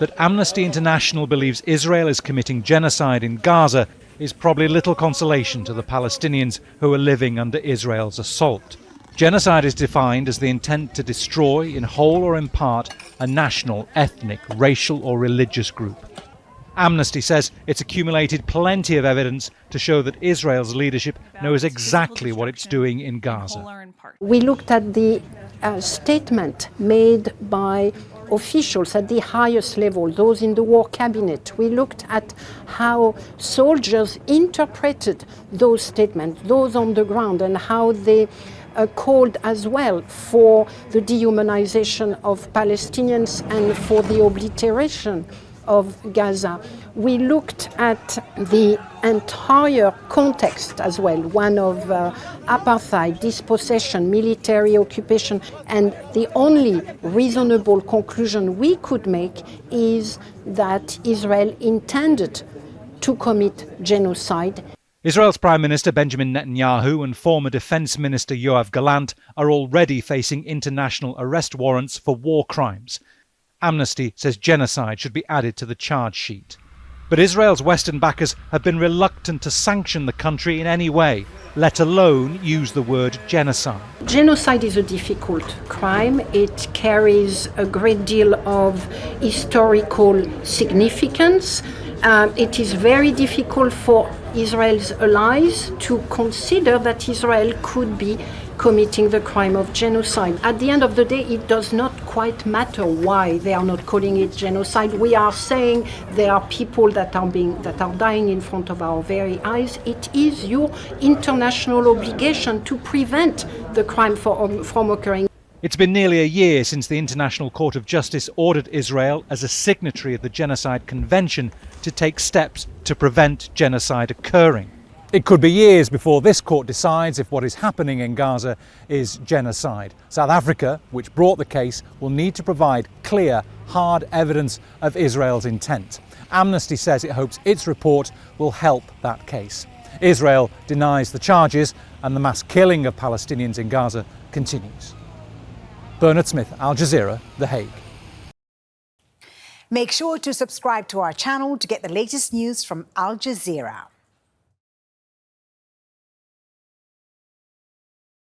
That Amnesty International believes Israel is committing genocide in Gaza is probably little consolation to the Palestinians who are living under Israel's assault. Genocide is defined as the intent to destroy, in whole or in part, a national, ethnic, racial or religious group. Amnesty says it's accumulated plenty of evidence to show that Israel's leadership knows exactly what it's doing in Gaza. We looked at the statement made by officials at the highest level, those in the war cabinet. We looked at how soldiers interpreted those statements, those on the ground, and how they called as well for the dehumanization of Palestinians and for the obliteration of Gaza. We looked at the entire context as well, one of apartheid, dispossession, military occupation, and the only reasonable conclusion we could make is that Israel intended to commit genocide. Israel's Prime Minister Benjamin Netanyahu and former Defence Minister Yoav Gallant are already facing international arrest warrants for war crimes. Amnesty says genocide should be added to the charge sheet. But Israel's Western backers have been reluctant to sanction the country in any way, let alone use the word genocide. Genocide is a difficult crime. It carries a great deal of historical significance. It is very difficult for Israel's allies to consider that Israel could be committing the crime of genocide. At the end of the day, it does not quite matter why they are not calling it genocide. We are saying there are people that are dying in front of our very eyes. It is your international obligation to prevent the crime from occurring. It's been nearly a year since the International Court of Justice ordered Israel, as a signatory of the Genocide Convention, to take steps to prevent genocide occurring. It could be years before this court decides if what is happening in Gaza is genocide. South Africa, which brought the case, will need to provide clear, hard evidence of Israel's intent. Amnesty says it hopes its report will help that case. Israel denies the charges, and the mass killing of Palestinians in Gaza continues. Bernard Smith, Al Jazeera, The Hague. Make sure to subscribe to our channel to get the latest news from Al Jazeera.